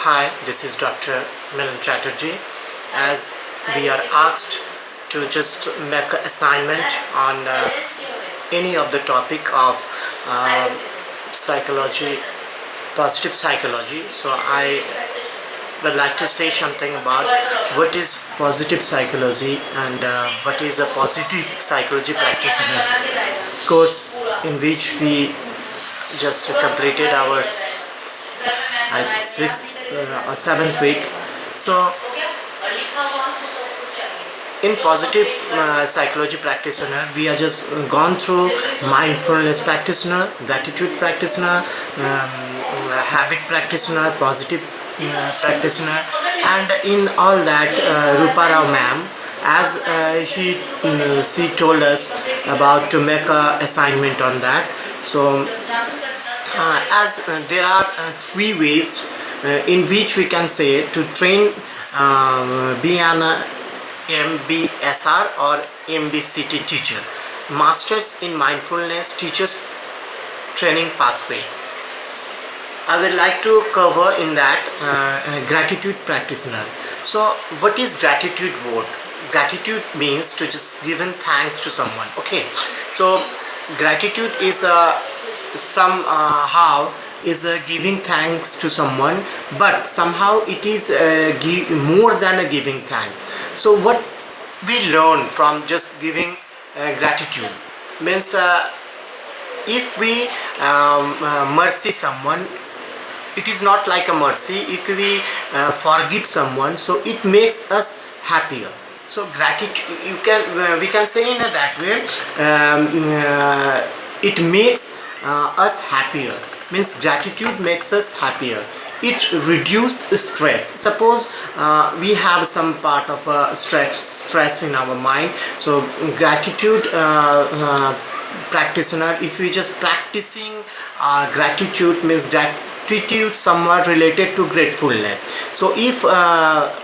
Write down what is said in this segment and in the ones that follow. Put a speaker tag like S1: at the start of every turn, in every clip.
S1: Hi, this is Dr. Milan Chatterjee. As we are asked to just make an assignment on any of the topic of uh, psychology, positive psychology, so I would like to say something about what is positive psychology and what is a positive psychology practitioners course in which we just completed our sixth or seventh week. So in positive psychology practitioner, we are just gone through mindfulness practitioner, gratitude practitioner, habit practitioner, positive practitioner, and in all that Rupa Rao ma'am, as she told us about to make a assignment on that. So as there are three ways in which we can say to train be an MBSR or MBCT teacher, Masters in Mindfulness Teachers Training Pathway. I would like to cover in that gratitude practitioner. So what is gratitude word? Gratitude means to just giving thanks to someone. Okay, so gratitude is somehow is giving thanks to someone, but somehow it is more than a giving thanks. So what we learn from just giving gratitude means if we mercy someone, it is not like a mercy. If we forgive someone, so it makes us happier. So gratitude, you can we can say in that way, it makes us happier. Means gratitude makes us happier. It reduces stress. Suppose we have some part of stress in our mind. So gratitude practitioner, if we just practicing gratitude, means gratitude somewhat related to gratefulness. So if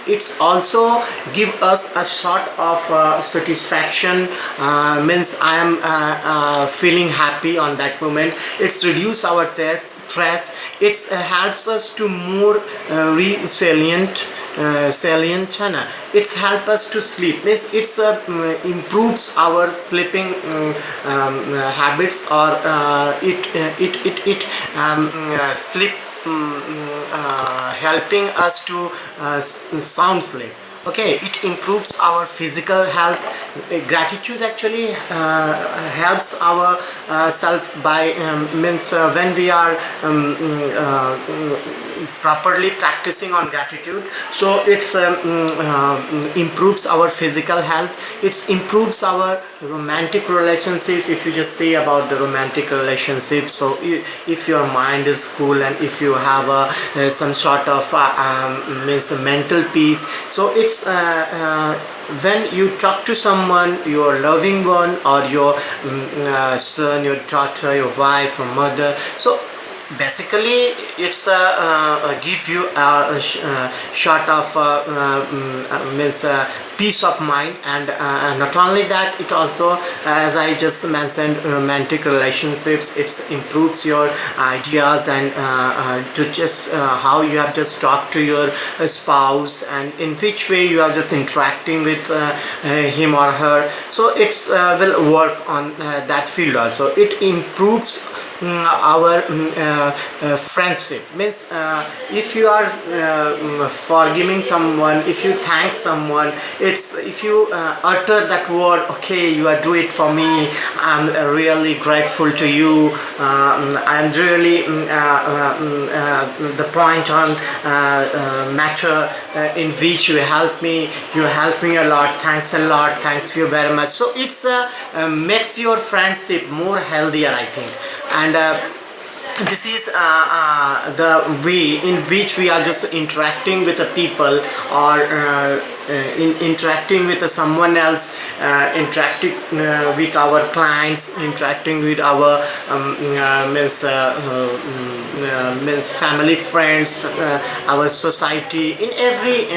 S1: it's also give us a sort of satisfaction, means I am feeling happy on that moment, it's reduce our stress, it helps us to more salient, it's help us to sleep, means it's improves our sleeping habits, or it sleep helping us to sound sleep. Okay, it improves our physical health. Gratitude actually helps our self by means when we are properly practicing on gratitude, so it's improves our physical health, it improves our romantic relationship. If you just say about the romantic relationship, so if your mind is cool and if you have some sort of means mental peace, so it's when you talk to someone, your loving one, or your son, your daughter, your wife, or mother, so basically it's give you a short of means peace of mind, and not only that, it also, as I just mentioned, romantic relationships, it improves your ideas, and to just how you have just talked to your spouse, and in which way you are just interacting with him or her, so it's will work on that field also. It improves our friendship, means if you are forgiving someone, if you thank someone, it's if you utter that word, okay, you are do it for me, I'm really grateful to you, I'm really the point on matter in which you help me a lot, thanks a lot, thanks you very much. So it's makes your friendship more healthier, I think. And this is the way in which we are just interacting with the people, or interacting with someone else, interacting with our clients, interacting with our means means family, friends, our society, in every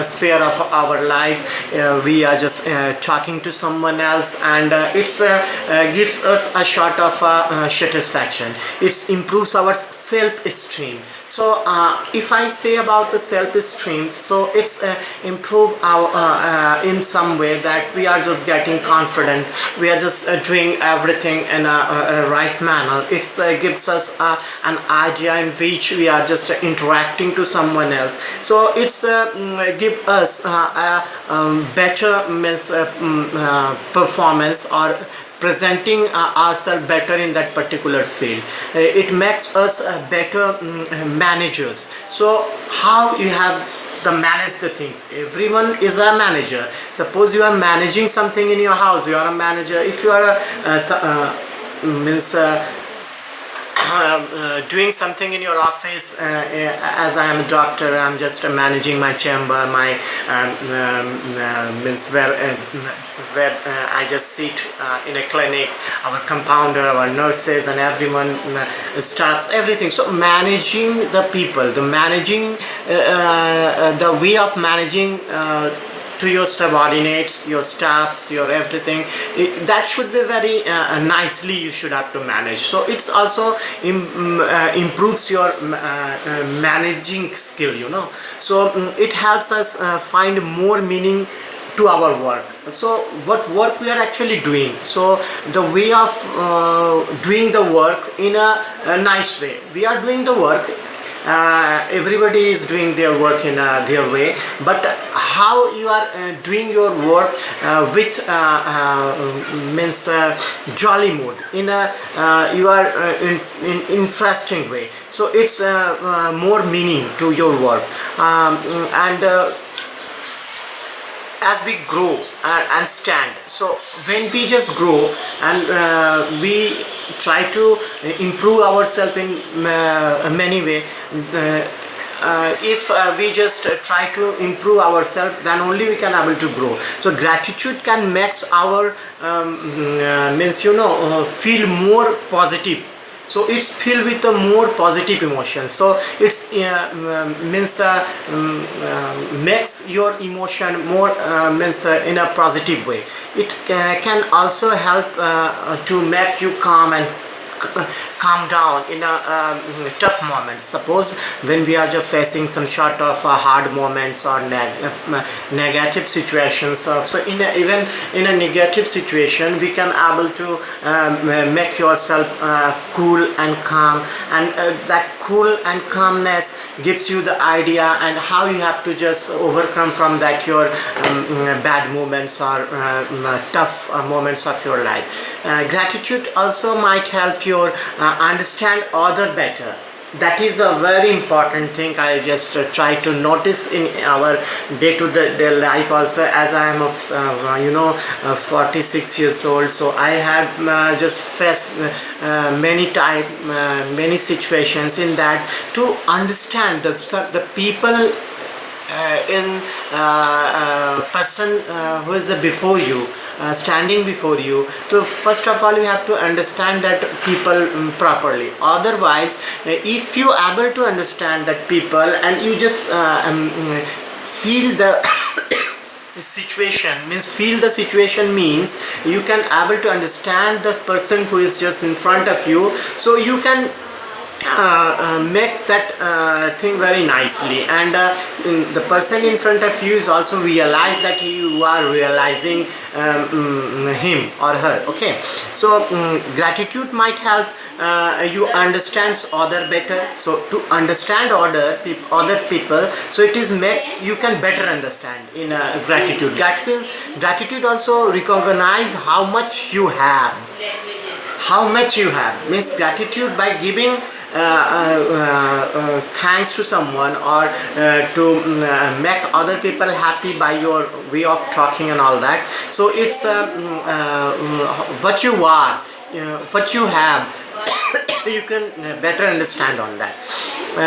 S1: sphere of our life. We are just talking to someone else, and it's gives us a sort of satisfaction. It improves our self-esteem. So if I say about the self-esteem, so it's improve our in some way that we are just getting confident, we are just doing everything in a right manner. It gives us an idea in which we are just interacting to someone else. So it's give us a better means performance, or presenting ourselves better in that particular field. It makes us better managers. So how you have the manage the things? Everyone is a manager. Suppose you are managing something in your house, you are a manager. If you are doing something in your office, as I am a doctor, I'm just managing my chamber, my means where I just sit in a clinic, our compounder, our nurses, and everyone, staffs, everything. So managing the people, the managing the way of managing to your subordinates, your staffs, your everything, that should be very nicely you should have to manage. So it's also improves your managing skill, you know. So it helps us find more meaning to our work. So what work we are actually doing, so the way of doing the work in a nice way, we are doing the work. Everybody is doing their work in their way, but how you are doing your work with means jolly mood, in a you are in interesting way. So it's more meaning to your work. And as we grow and stand, so when we just grow and we try to improve ourselves in many way, if we just try to improve ourselves, then only we can able to grow. So gratitude can make our means, you know, feel more positive. So it's filled with a more positive emotion. So it's means makes your emotion more means in a positive way. It can also help to make you calm and calm down in a tough moment. Suppose when we are just facing some sort of hard moments or negative situations, so even in a negative situation, we can able to make yourself cool and calm, and that cool and calmness gives you the idea and how you have to just overcome from that your bad moments or tough moments of your life. Gratitude also might help you understand other better. That is a very important thing. I just try to notice in our day-to-day life also, as I am you know 46 years old. So I have just faced many situations in that to understand the people in person who is before you, standing before you. So first of all you have to understand that people properly. Otherwise, if you are able to understand that people and you just feel the situation, means you can able to understand the person who is just in front of you, so you can make that thing very nicely, and the person in front of you is also realize that you are realizing him or her. Okay, so gratitude might help you understands other better. So to understand other people, so it is makes you can better understand in gratitude. Gratitude also recognize how much you have. Means gratitude by giving thanks to someone, or to make other people happy by your way of talking and all that. So it's what you are, what you have you can better understand on that.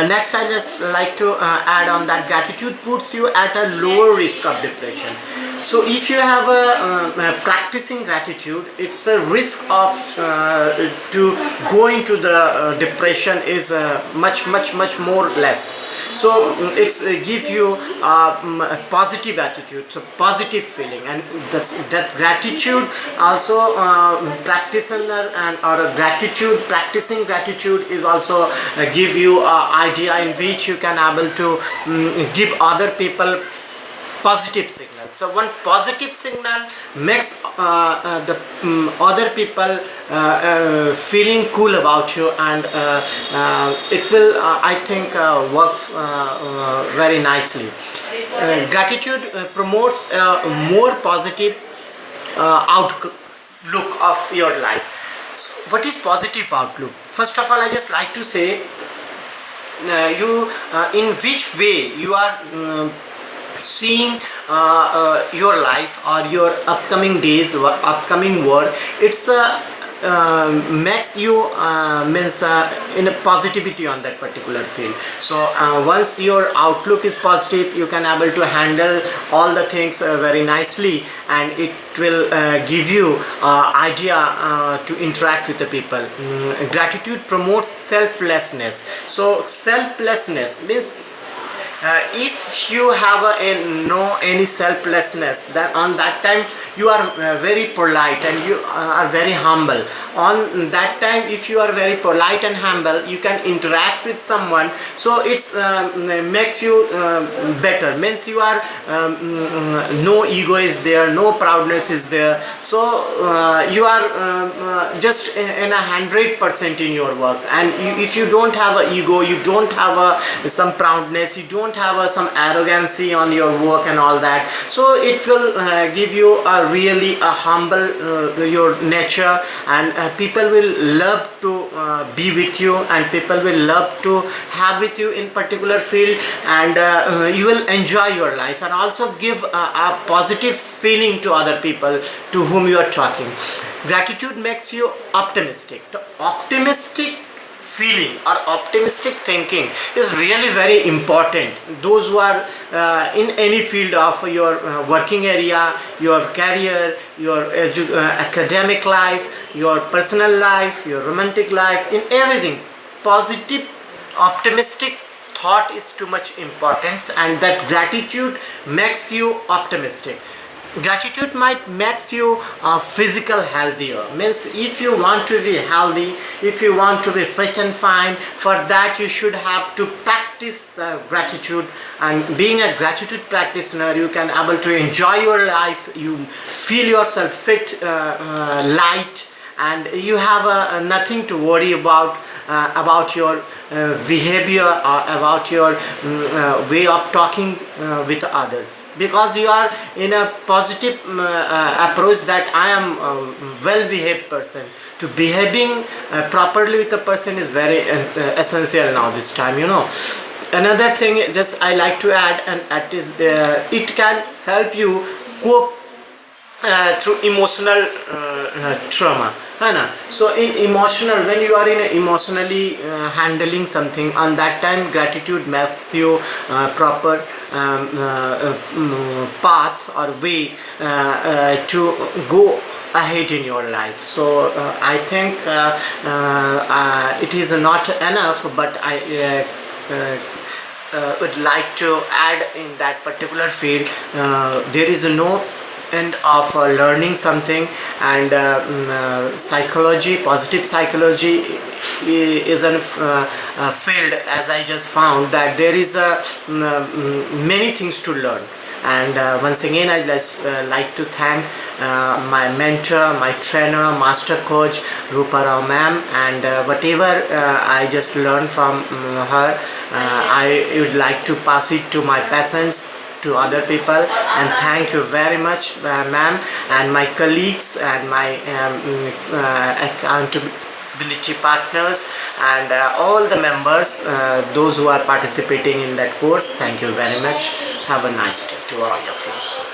S1: Next, I just like to add on that gratitude puts you at a lower risk of depression. So if you have a practicing gratitude, it's a risk of to go into the depression is much more less. So it's give you a positive attitude, so positive feeling, and that gratitude also practitioner and or a gratitude practicing gratitude is also give you idea in which you can able to give other people positive signal. So one positive signal makes the other people feeling cool about you, and it will I think works very nicely. Gratitude promotes a more positive outlook of your life. So what is positive outlook? First of all, I just like to say you in which way you are seeing your life or your upcoming days or upcoming work. It's makes you means in a positivity on that particular field. So once your outlook is positive, you can able to handle all the things very nicely, and it will give you idea to interact with the people. Gratitude promotes selflessness. So selflessness means if you have no any selflessness, then on that time you are very polite and you are very humble. On that time, if you are very polite and humble, you can interact with someone, so it's makes you better, means you are no ego is there, no proudness is there. So you are just in 100% in your work, and if you don't have a ego, you don't have some proudness, you don't have some arrogancy on your work and all that, so it will give you a really a humble your nature, and people will love to be with you, and people will love to have with you in particular field, and you will enjoy your life and also give a positive feeling to other people to whom you are talking. Gratitude makes you optimistic. The optimistic feeling or optimistic thinking is really very important. Those who are in any field of your working area, your career, your academic life, your personal life, your romantic life, in everything, positive optimistic thought is too much importance, and that gratitude makes you optimistic. Gratitude might makes you physical healthier, means if you want to be healthy, if you want to be fit and fine, for that you should have to practice the gratitude, and being a gratitude practitioner, you can able to enjoy your life, you feel yourself fit, light, and you have nothing to worry about your behavior or about your way of talking with others, because you are in a positive approach that I am a well behaved person. To behaving properly with a person is very essential now this time, you know. Another thing is just I like to add, and that is it can help you cope through emotional trauma. So in emotional, when you are in emotionally handling something, on that time gratitude makes you proper path or way to go ahead in your life. So I think it is not enough, but I would like to add in that particular field, there is no end of learning something, and psychology, positive psychology is a field, as I just found, that there is many things to learn. And once again, I just like to thank my mentor, my trainer, master coach, Rupa Rao ma'am, and whatever I just learned from her, I would like to pass it to my patients, to other people. And thank you very much, ma'am, and my colleagues and my accountability partners, and all the members, those who are participating in that course. Thank you very much. Have a nice day to all of you.